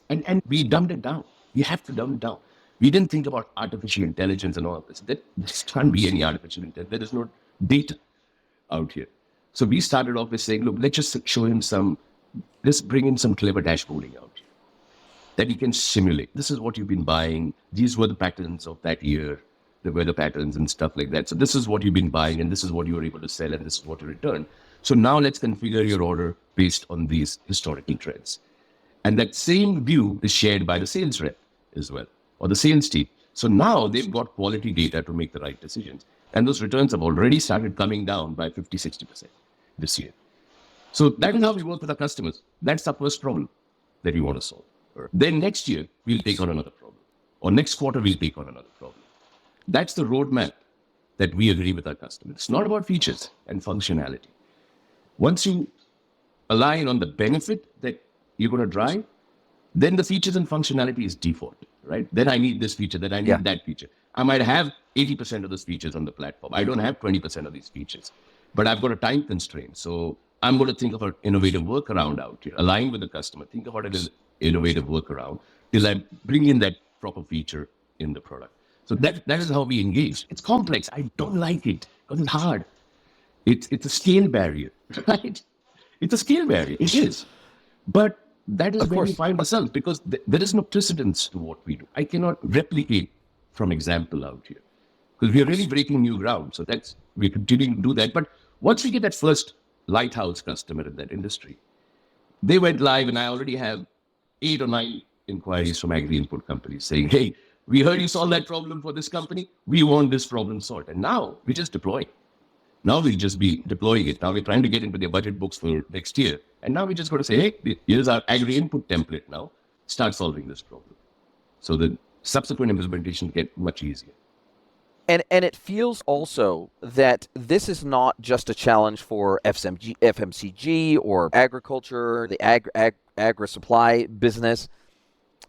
and we dumbed it down. We have to dumb it down. We didn't think about artificial intelligence and all of this. There can't be any artificial intelligence. There is no data out here. So we started off with saying, look, let's just show him let's bring in some clever dashboarding out here that he can simulate. This is what you've been buying. These were the patterns of that year. The weather patterns and stuff like that. So this is what you've been buying and this is what you were able to sell and this is what you return. So now let's configure your order based on these historical trends. And that same view is shared by the sales rep as well, or the sales team. So now they've got quality data to make the right decisions. And those returns have already started coming down by 50-60% this year. So that is how we work with our customers. That's our first problem that we want to solve. Then next year, we'll take on another problem. Or next quarter, we'll take on another problem. That's the roadmap that we agree with our customers. It's not about features and functionality. Once you align on the benefit that you're going to drive, then the features and functionality is default, right? Then I need this feature, then I need that feature. I might have 80% of those features on the platform. I don't have 20% of these features, but I've got a time constraint. So I'm going to think of an innovative workaround out here, align with the customer, think about it as innovative workaround till I bring in that proper feature in the product. So that is how we engage. It's complex. I don't like it because it's hard. It's a scale barrier, right? It's a scale barrier. It is. But that is where we find ourselves because there is no precedence to what we do. I cannot replicate from example out here because we are really breaking new ground. So we're continuing to do that. But once we get that first lighthouse customer in that industry, they went live and I already have 8 or 9 inquiries from agri-input companies saying, hey, we heard you solved that problem for this company. We want this problem solved. And now we're just deploying. Now we'll just be deploying it. Now we're trying to get into their budget books for next year. And now we just got to say, hey, here's our agri-input template now. Start solving this problem. So the subsequent implementation get much easier. And it feels also that this is not just a challenge for FMCG or agriculture, the agri-supply business.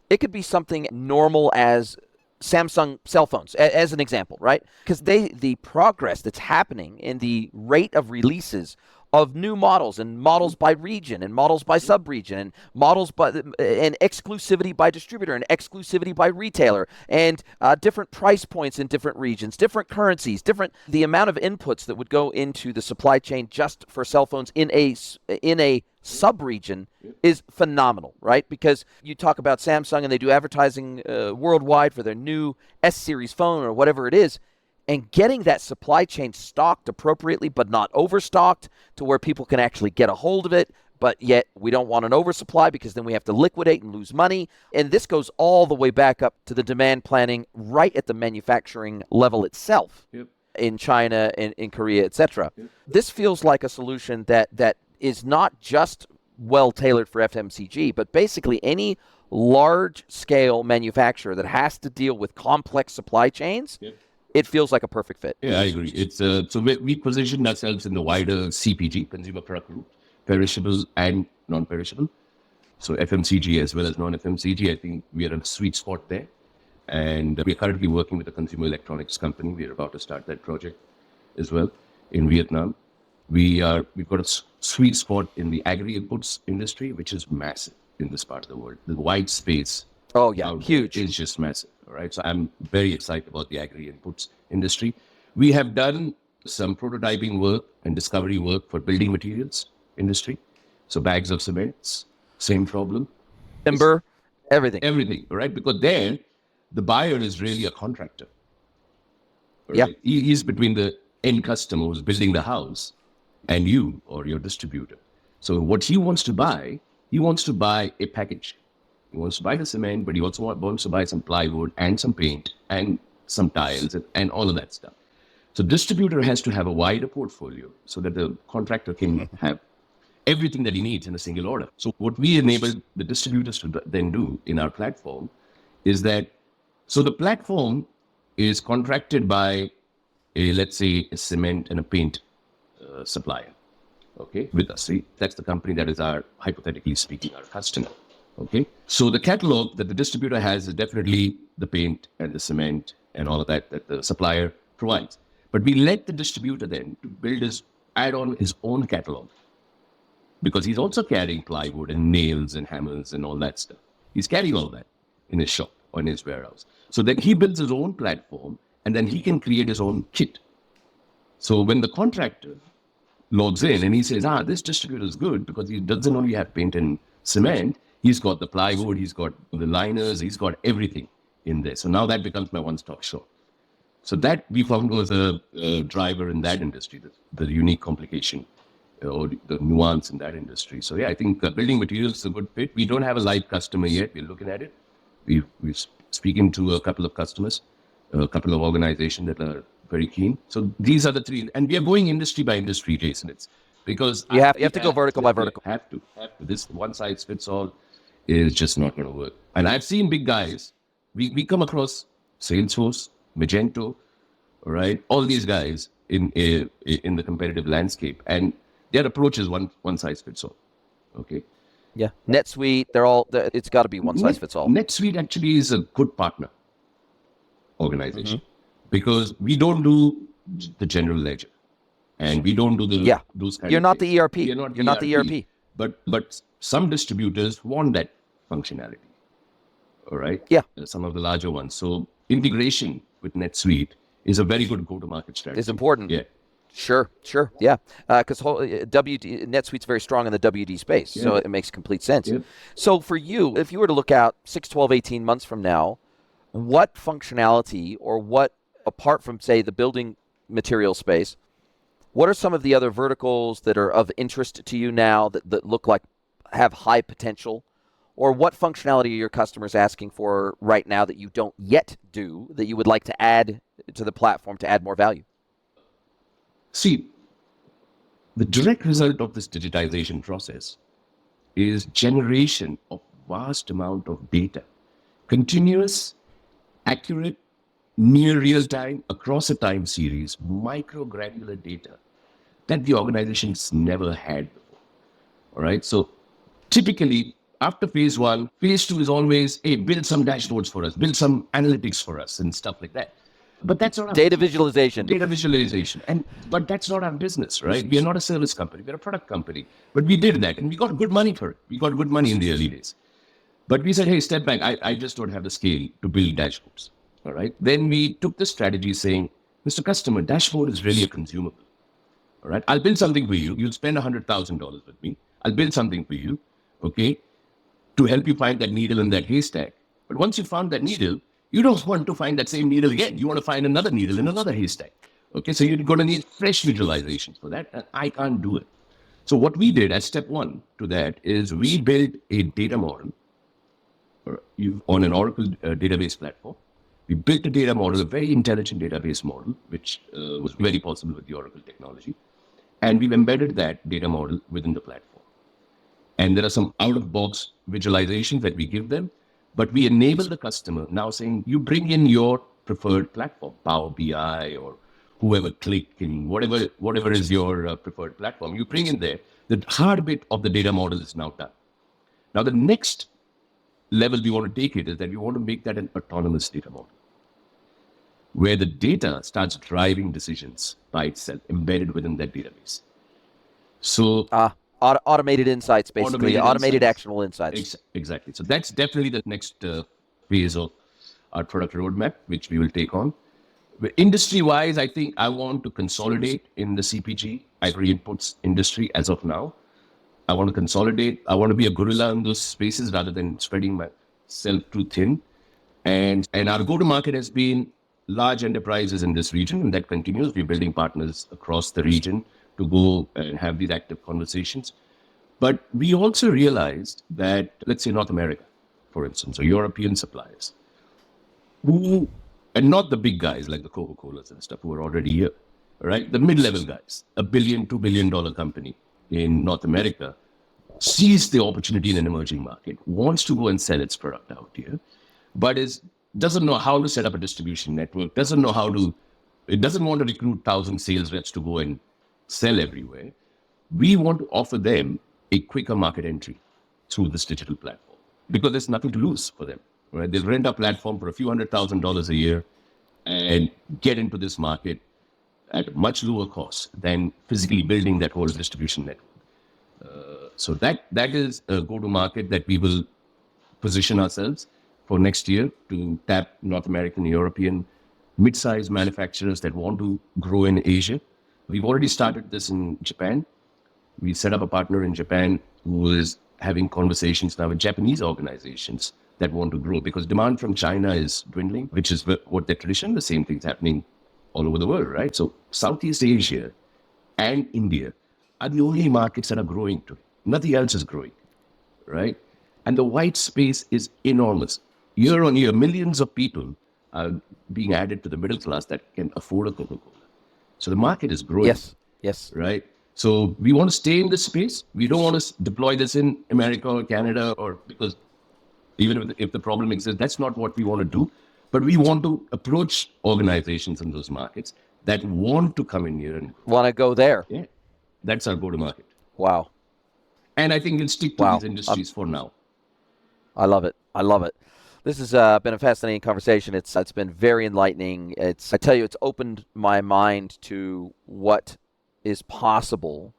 It could be something normal as Samsung cell phones, as an example, right? Because the progress that's happening in the rate of releases of new models and models by region and models by sub-region and models and exclusivity by distributor and exclusivity by retailer and different price points in different regions, different currencies, the amount of inputs that would go into the supply chain just for cell phones in a sub-region is phenomenal, right? Because you talk about Samsung and they do advertising worldwide for their new S-series phone or whatever it is, and getting that supply chain stocked appropriately but not overstocked to where people can actually get a hold of it, but yet we don't want an oversupply because then we have to liquidate and lose money. And this goes all the way back up to the demand planning right at the manufacturing level itself in China, in Korea, etc. This feels like a solution that is not just well tailored for FMCG, but basically any large-scale manufacturer that has to deal with complex supply chains. It feels like a perfect fit. Yeah, I agree. It's so we position ourselves in the wider CPG, consumer product group, perishable and non-perishable. So FMCG as well as non-FMCG, I think we are in a sweet spot there. And we're currently working with a consumer electronics company. We're about to start that project as well in Vietnam, We've got a sweet spot in the agri-inputs industry, which is massive in this part of the world. The white space Oh yeah, out there huge. is just massive. All right. So I'm very excited about the agri-inputs industry. We have done some prototyping work and discovery work for building materials industry. So bags of cements, same problem. Timber, everything. Everything, right? Because there, the buyer is really a contractor. Yeah. Right? He's between the end customer who's building the house and you or your distributor. So what he wants to buy a package. He wants to buy the cement, but he also wants to buy some plywood and some paint and some tiles and all of that stuff. So distributor has to have a wider portfolio so that the contractor can have everything that he needs in a single order. So what we enable the distributors to then do in our platform is that, so the platform is contracted by let's say a cement and a paint supplier, okay, with us. See, that's the company that is our, hypothetically speaking, our customer. Okay, so the catalog that the distributor has is definitely the paint and the cement and all of that the supplier provides. But we let the distributor then to add on his own catalog, because he's also carrying plywood and nails and hammers and all that stuff. He's carrying all that in his shop or in his warehouse. So then he builds his own platform and then he can create his own kit. So when the contractor logs in and he says, this distributor is good because he doesn't only have paint and cement, he's got the plywood, he's got the liners, he's got everything in there. So now that becomes my one-stop shop. So that we found was a driver in that industry, the unique complication or the nuance in that industry. So yeah, I think building materials is a good fit. We don't have a live customer yet. We're looking at it. We're speaking to a couple of customers, a couple of organizations that are very keen. So these are the three, and we are going industry by industry, Jason. It's because you have to go vertical by vertical. Have to. This one size fits all is just not going to work. And I've seen big guys. We come across Salesforce, Magento, right? All these guys in the competitive landscape, and their approach is one size fits all. Okay. Yeah. NetSuite, it's got to be one size fits all. NetSuite actually is a good partner organization because we don't do the general ledger and we don't do those kind You're of not things. the ERP. You're not the ERP. But some distributors want that functionality. All right. Yeah. Some of the larger ones. So integration with NetSuite is a very good go-to-market strategy. It's important. Yeah. Sure. Yeah. Because NetSuite's very strong in the WD space, so it makes complete sense. Yeah. So for you, if you were to look out 6, 12, 18 months from now, what functionality or what, apart from, say, the building material space, what are some of the other verticals that are of interest to you now that look like have high potential? Or what functionality are your customers asking for right now that you don't yet do that you would like to add to the platform to add more value? See, the direct result of this digitization process is generation of vast amount of data, continuous, accurate, near real time, across a time series, micro granular data that the organizations never had before. All right. So typically after phase 1, phase 2 is always, hey, build some dashboards for us, build some analytics for us and stuff like that. But that's not data visualization. But that's not our business, right? We are not a service company. We're a product company. But we did that and we got good money for it. We got good money in the early days. But we said, hey, step back. I just don't have the scale to build dashboards. All right. Then we took the strategy saying, Mr. Customer, dashboard is really a consumable. All right. I'll build something for you. You'll spend $100,000 with me. I'll build something for you. Okay. To help you find that needle in that haystack. But once you found that needle, you don't want to find that same needle again. You want to find another needle in another haystack. Okay, so you're going to need fresh visualizations for that, and I can't do it. So what we did as step 1 to that is we built a data model on an Oracle database platform. We built a data model, a very intelligent database model, which was very possible with the Oracle technology. And we've embedded that data model within the platform. And there are some out-of-box visualizations that we give them. But we enable the customer now saying, you bring in your preferred platform, Power BI or whoever, Click, and whatever is your preferred platform. You bring in there. The hard bit of the data model is now done. Now, the next level we want to take it is that we want to make that an autonomous data model, where the data starts driving decisions by itself, embedded within that database. So Automated insights, basically. Automated insights. actionable insights. Exactly. So that's definitely the next phase of our product roadmap, which we will take on. But industry-wise, I think I want to consolidate in the CPG, agri-inputs industry as of now. I want to consolidate. I want to be a gorilla in those spaces rather than spreading myself too thin. And our go-to-market has been large enterprises in this region, and that continues. We're building partners across the region to go and have these active conversations. But we also realized that, let's say North America, for instance, or European suppliers, who, and not the big guys like the Coca-Colas and stuff who are already here, right? The mid-level guys, $1 billion, $2 billion company in North America, sees the opportunity in an emerging market, wants to go and sell its product out here, but doesn't know how to set up a distribution network, it doesn't want to recruit 1,000 sales reps to go and sell everywhere. We want to offer them a quicker market entry through this digital platform because there's nothing to lose for them, right? They'll rent a platform for a few $100,000 a year and get into this market at a much lower cost than physically building that whole distribution network. So that is a go-to-market that we will position ourselves for next year to tap North American, European, mid-sized manufacturers that want to grow in Asia. We've already started this in Japan. We set up a partner in Japan who is having conversations now with Japanese organizations that want to grow because demand from China is dwindling, which is what their tradition, the same thing's happening all over the world, right? So Southeast Asia and India are the only markets that are growing today. Nothing else is growing, right? And the white space is enormous. Year on year, millions of people are being added to the middle class that can afford a Coca-Cola. So the market is growing. Yes. Right? So we want to stay in this space. We don't want to deploy this in America or Canada because even if the problem exists, that's not what we want to do. But we want to approach organizations in those markets that want to come in here and want to go there. Yeah, that's our go-to-market. Wow. And I think we'll stick to these industries for now. I love it. This has been a fascinating conversation. It's been very enlightening. I tell you, it's opened my mind to what is possible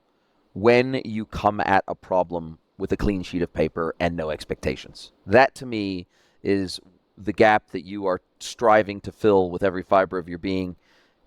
when you come at a problem with a clean sheet of paper and no expectations. That to me is the gap that you are striving to fill with every fiber of your being.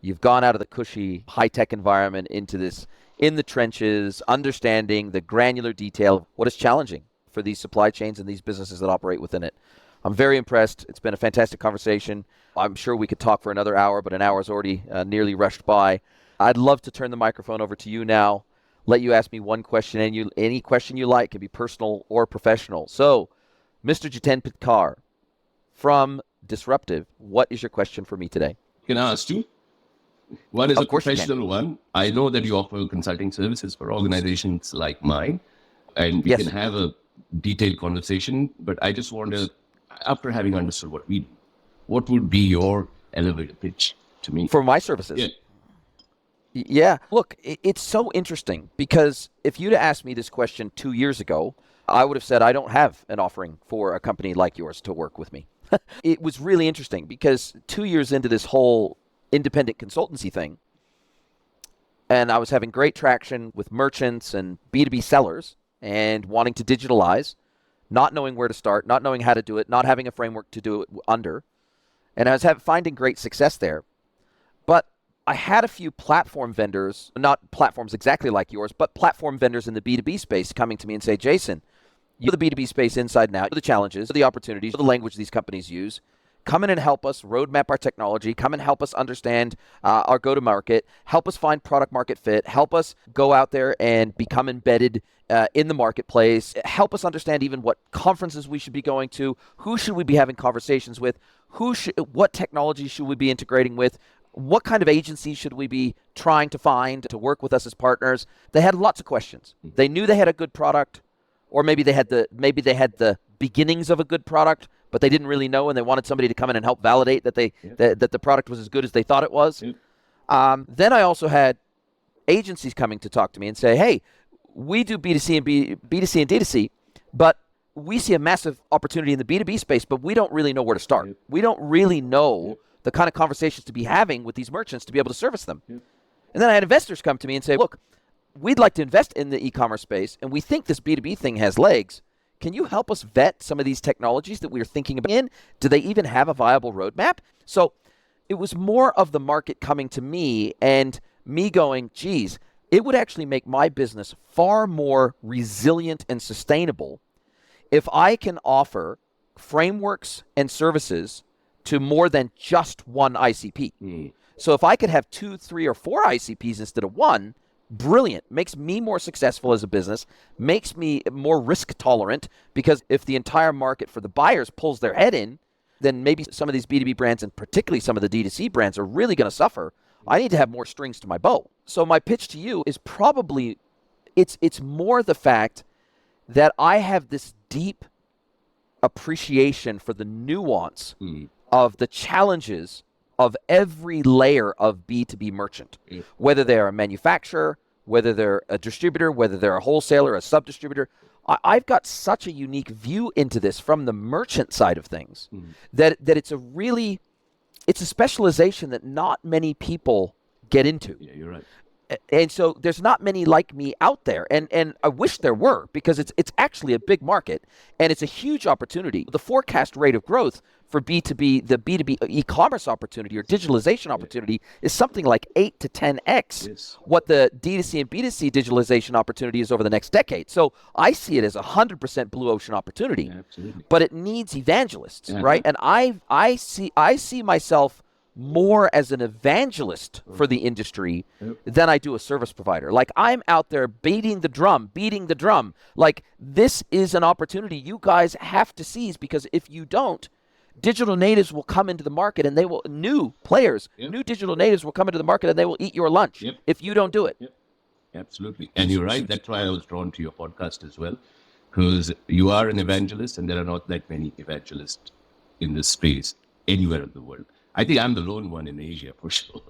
You've gone out of the cushy high-tech environment into this in the trenches, understanding the granular detail of what is challenging for these supply chains and these businesses that operate within it. I'm very impressed. It's been a fantastic conversation. I'm sure we could talk for another hour, but an hour is already nearly rushed by. I'd love to turn the microphone over to you now, let you ask me one question, and any question you like. It can be personal or professional. So, Mr. Jiten Pitkar from Disrptiv, what is your question for me today? Can I ask you? One is a professional one. I know that you offer consulting services for organizations like mine, and we can have a detailed conversation, but I just wonder, after having understood what we do, what would be your elevator pitch to me? For my services? Yeah. Look, it's so interesting because if you'd asked me this question 2 years ago, I would have said I don't have an offering for a company like yours to work with me. It was really interesting because 2 years into this whole independent consultancy thing, and I was having great traction with merchants and B2B sellers and wanting to digitalize, not knowing where to start, not knowing how to do it, not having a framework to do it under. And I was finding great success there. But I had a few platform vendors, not platforms exactly like yours, but platform vendors in the B2B space coming to me and say, Jason, you're the B2B space inside and out, the challenges, the opportunities, the language these companies use. Come in and help us roadmap our technology. Come and help us understand our go-to-market. Help us find product market fit. Help us go out there and become embedded in the marketplace. Help us understand even what conferences we should be going to. Who should we be having conversations with? What technology should we be integrating with? What kind of agencies should we be trying to find to work with us as partners? They had lots of questions. They knew they had a good product, or maybe they had the beginnings of a good product, but they didn't really know, and they wanted somebody to come in and help validate that that the product was as good as they thought it was. Then I also had agencies coming to talk to me and say, hey, we do B2C and B2C and D2C, but we see a massive opportunity in the B2B space, but we don't really know where to start. We don't really know the kind of conversations to be having with these merchants to be able to service them. And then I had investors come to me and say, look, we'd like to invest in the e-commerce space, and we think this B2B thing has legs. Can you help us vet some of these technologies that we're thinking about? Do they even have a viable roadmap? So it was more of the market coming to me and me going, geez, it would actually make my business far more resilient and sustainable if I can offer frameworks and services to more than just one ICP. So if I could have 2, 3, or 4 ICPs instead of one, brilliant. Makes me more successful as a business, makes me more risk tolerant, because if the entire market for the buyers pulls their head in, then maybe some of these B2B brands, and particularly some of the D2C brands, are really going to suffer. I need to have more strings to my bow. So my pitch to you is probably, it's more the fact that I have this deep appreciation for the nuance of the challenges of every layer of B2B merchant, whether they're a manufacturer, whether they're a distributor, whether they're a wholesaler, a sub-distributor. I've got such a unique view into this from the merchant side of things that it's a specialization that not many people get into. Yeah, you're right. And so there's not many like me out there, and I wish there were, because it's actually a big market and it's a huge opportunity. The forecast rate of growth for B2B, the B2B e-commerce opportunity or digitalization opportunity is something like 8 to 10x what the D2C and B2C digitalization opportunity is over the next decade. So I see it as 100% blue ocean opportunity, but it needs evangelists, right? And I see myself more as an evangelist for the industry than I do a service provider. Like, I'm out there beating the drum. Like, this is an opportunity you guys have to seize, because if you don't, digital natives will come into the market and they will, new players, new digital natives will come into the market and they will eat your lunch if you don't do it. Absolutely. And you're right. That's why I was drawn to your podcast as well, because you are an evangelist and there are not that many evangelists in this space anywhere in the world. I think I'm the lone one in Asia, for sure.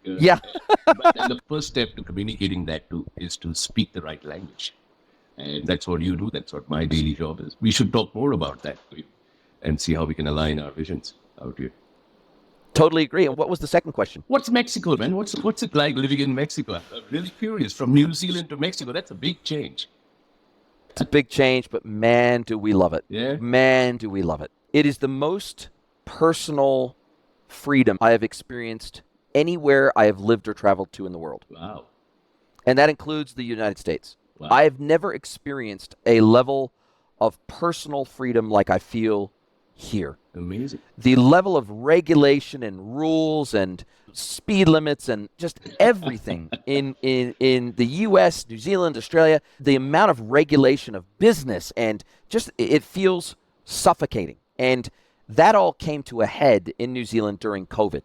Yeah. But the first step to communicating that is to speak the right language. And that's what you do. That's what my daily job is. We should talk more about that and see how we can align our visions out here. Totally agree. And what was the second question? What's Mexico, man? What's it like living in Mexico? I'm really curious. From New Zealand to Mexico, that's a big change. It's a big change, but man, do we love it. Yeah. Man, do we love it. It is the most personal freedom I have experienced anywhere I have lived or traveled to in the world. Wow. And that includes the United States. Wow. I have never experienced a level of personal freedom like I feel here. Amazing. The level of regulation and rules and speed limits and just everything in the US, New Zealand, Australia, the amount of regulation of business, and just it feels suffocating. And that all came to a head in New Zealand during COVID,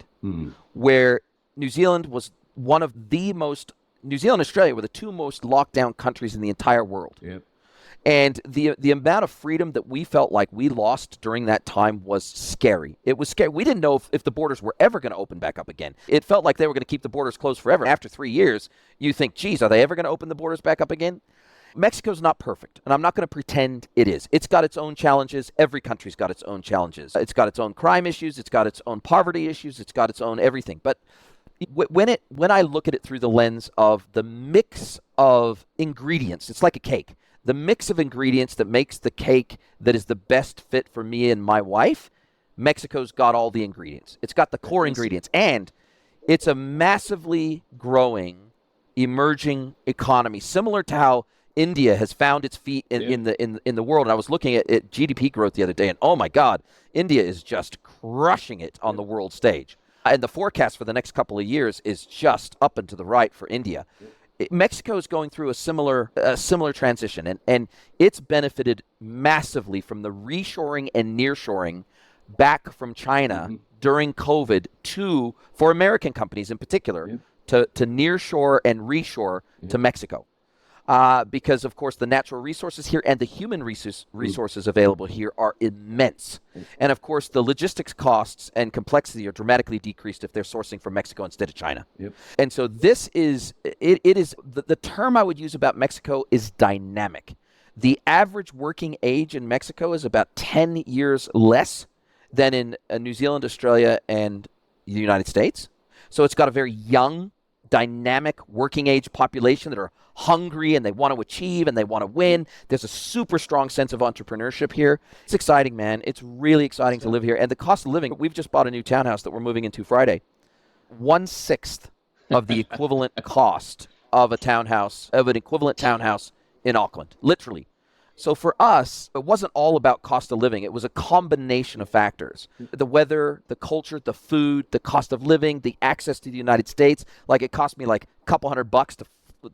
where New Zealand was one of the most, New Zealand and Australia were the two most locked down countries in the entire world. Yep. And the amount of freedom that we felt like we lost during that time was scary. It was scary. We didn't know if the borders were ever going to open back up again. It felt like they were going to keep the borders closed forever. After 3 years, you think, geez, are they ever going to open the borders back up again? Mexico's not perfect, and I'm not going to pretend it is. It's got its own challenges. Every country's got its own challenges. It's got its own crime issues. It's got its own poverty issues. It's got its own everything. But when I look at it through the lens of the mix of ingredients, it's like a cake. The mix of ingredients that makes the cake that is the best fit for me and my wife, Mexico's got all the ingredients. It's got the core ingredients, and it's a massively growing, emerging economy, similar to how India has found its feet in the world. And I was looking at GDP growth the other day, and oh my God, India is just crushing it on the world stage. And the forecast for the next couple of years is just up and to the right for India. Mexico is going through a similar transition, and it's benefited massively from the reshoring and nearshoring back from China during COVID for American companies in particular to nearshore and reshore to Mexico. Because, of course, the natural resources here and the human resources available here are immense. And, of course, the logistics costs and complexity are dramatically decreased if they're sourcing from Mexico instead of China. Yep. And so this is, it is, the term I would use about Mexico is dynamic. The average working age in Mexico is about 10 years less than in New Zealand, Australia, and the United States. So it's got a very young dynamic working age population that are hungry and they want to achieve and they want to win. There's a super strong sense of entrepreneurship here. It's exciting, man. It's really exciting to live here. And the cost of living, we've just bought a new townhouse that we're moving into Friday. 1/6 of the equivalent cost of an equivalent townhouse in Auckland, literally. So for us, it wasn't all about cost of living. It was a combination of factors. The weather, the culture, the food, the cost of living, the access to the United States. Like it cost me like a couple $100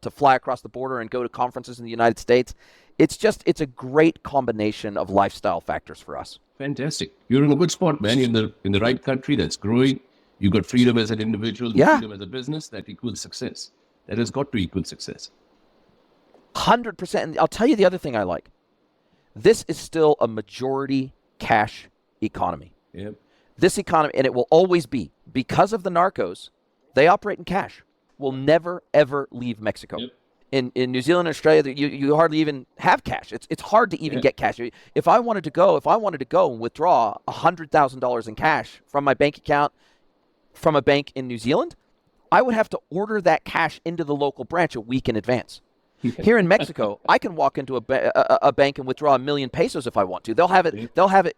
to fly across the border and go to conferences in the United States. It's a great combination of lifestyle factors for us. Fantastic. You're in a good spot, man. You're in the right country that's growing. You got freedom as an individual, freedom as a business that equals success. That has got to equal success. 100%. And I'll tell you the other thing I like. This is still a majority cash economy. Yep. This economy, and it will always be, because of the narcos, they operate in cash. Will never, ever leave Mexico. Yep. In New Zealand and Australia, you hardly even have cash. It's hard to even get cash. If I wanted to go and withdraw $100,000 in cash from my bank account from a bank in New Zealand, I would have to order that cash into the local branch a week in advance. Here in Mexico, I can walk into a bank and withdraw 1 million pesos if I want to. They'll have it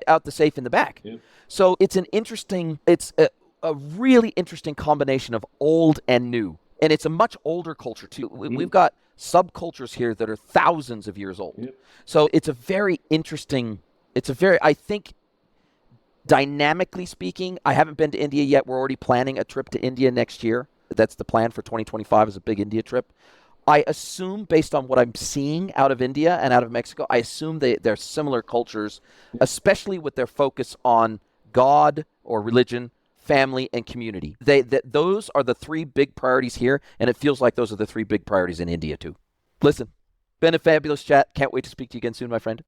out the safe in the back. Yep. So it's a really interesting combination of old and new. And it's a much older culture too. We've got subcultures here that are thousands of years old. Yep. So it's a very interesting, I think, dynamically speaking, I haven't been to India yet. We're already planning a trip to India next year. That's the plan for 2025 is a big India trip. I assume, based on what I'm seeing out of India and out of Mexico, I assume they're similar cultures, especially with their focus on God or religion, family, and community. Those are the 3 big priorities here, and it feels like those are the 3 big priorities in India too. Listen, been a fabulous chat. Can't wait to speak to you again soon, my friend.